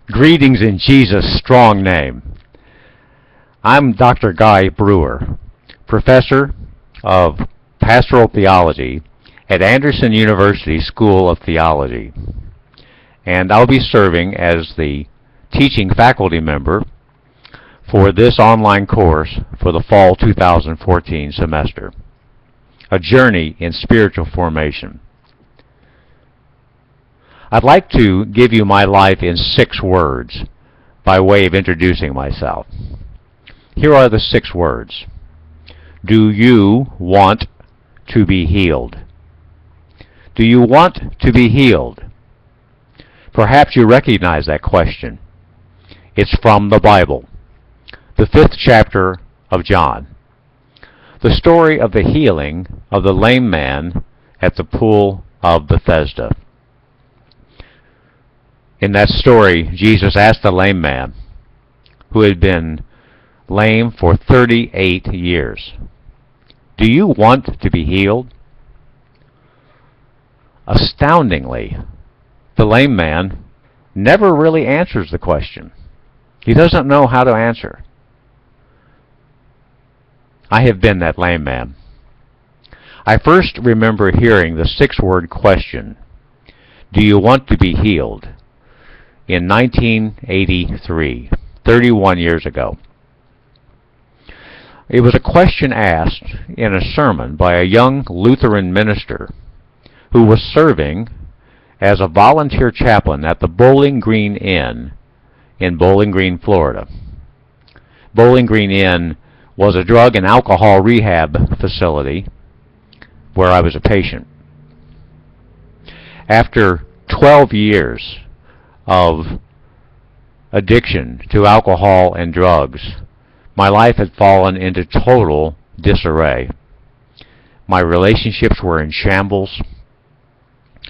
Greetings in Jesus' strong name. I'm Dr. Guy Brewer, professor of pastoral theology at Anderson University School of Theology, and I'll be serving as the teaching faculty member for this online course for the fall 2014 semester, A Journey in Spiritual Formation. I'd like to give you my life in 6 words by way of introducing myself. Here are the 6 words. Do you want to be healed? Do you want to be healed? Perhaps you recognize that question. It's from the Bible, the 5th chapter of John. The story of the healing of the lame man at the pool of Bethesda. In that story, Jesus asked the lame man, who had been lame for 38 years, "Do you want to be healed?" Astoundingly, the lame man never really answers the question. He doesn't know how to answer. I have been that lame man. I first remember hearing the 6-word question, "Do you want to be healed?" in 1983, 31 years ago. It was a question asked in a sermon by a young Lutheran minister who was serving as a volunteer chaplain at the Bowling Green Inn in Bowling Green, Florida. Bowling Green Inn was a drug and alcohol rehab facility where I was a patient. After 12 years of addiction to alcohol and drugs, my life had fallen into total disarray. My relationships were in shambles.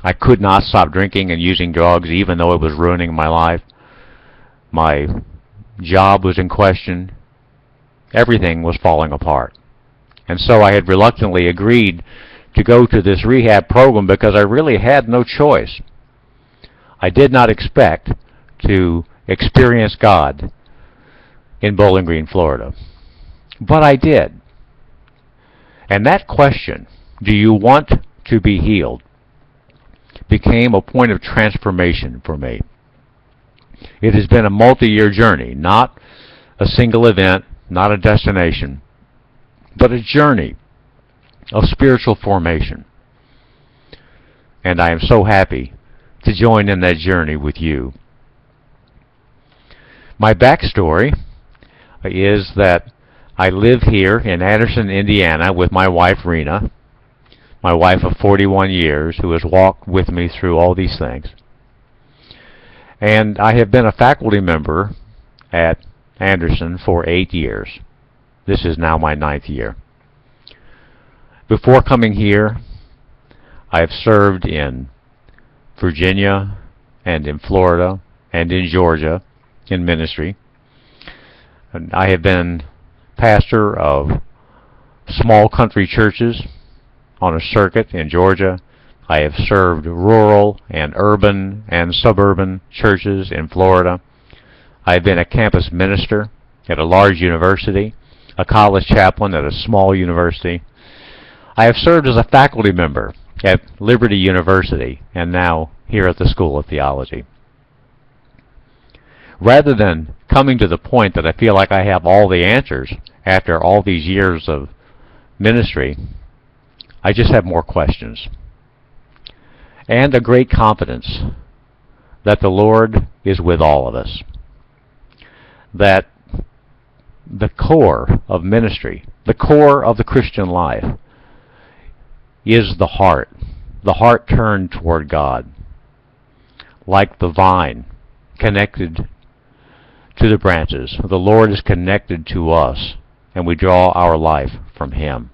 I could not stop drinking and using drugs even though it was ruining my life. My job was in question. Everything was falling apart. And so I had reluctantly agreed to go to this rehab program because I really had no choice. I did not expect to experience God in Bowling Green, Florida. But I did. And that question, do you want to be healed, became a point of transformation for me. It has been a multi-year journey, not a single event, not a destination, but a journey of spiritual formation. And I am so happy to join in that journey with you. My backstory is that I live here in Anderson, Indiana with my wife Rena, my wife of 41 years who has walked with me through all these things. And I have been a faculty member at Anderson for 8 years. This is now my 9th year. Before coming here, I have served in Virginia and in Florida and in Georgia in ministry. And I have been pastor of small country churches on a circuit in Georgia. I have served rural and urban and suburban churches in Florida. I have been a campus minister at a large university, a college chaplain at a small university. I have served as a faculty member at Liberty University and now here at the School of Theology. Rather than coming to the point that I feel like I have all the answers after all these years of ministry, I just have more questions. And a great confidence that the Lord is with all of us. That the core of ministry, the core of the Christian life, is the heart turned toward God. Like the vine connected to the branches, the Lord is connected to us, and we draw our life from Him.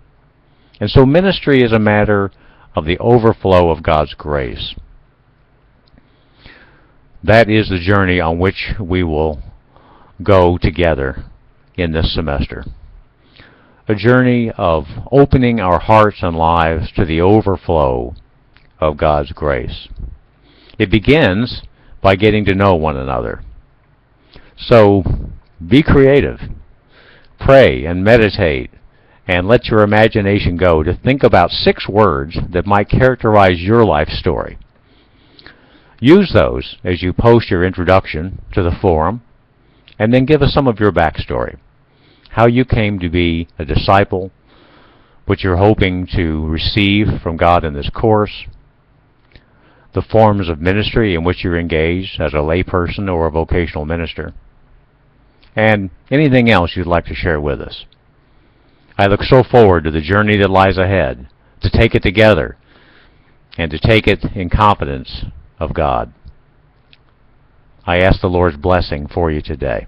And so ministry is a matter of the overflow of God's grace. That is the journey on which we will go together in this semester. A journey of opening our hearts and lives to the overflow of God's grace. It begins by getting to know one another. So be creative. Pray and meditate and let your imagination go to think about 6 words that might characterize your life story. Use those as you post your introduction to the forum, and then give us some of your backstory. How you came to be a disciple, what you're hoping to receive from God in this course, the forms of ministry in which you're engaged as a layperson or a vocational minister, and anything else you'd like to share with us. I look so forward to the journey that lies ahead, to take it together, and to take it in confidence of God. I ask the Lord's blessing for you today.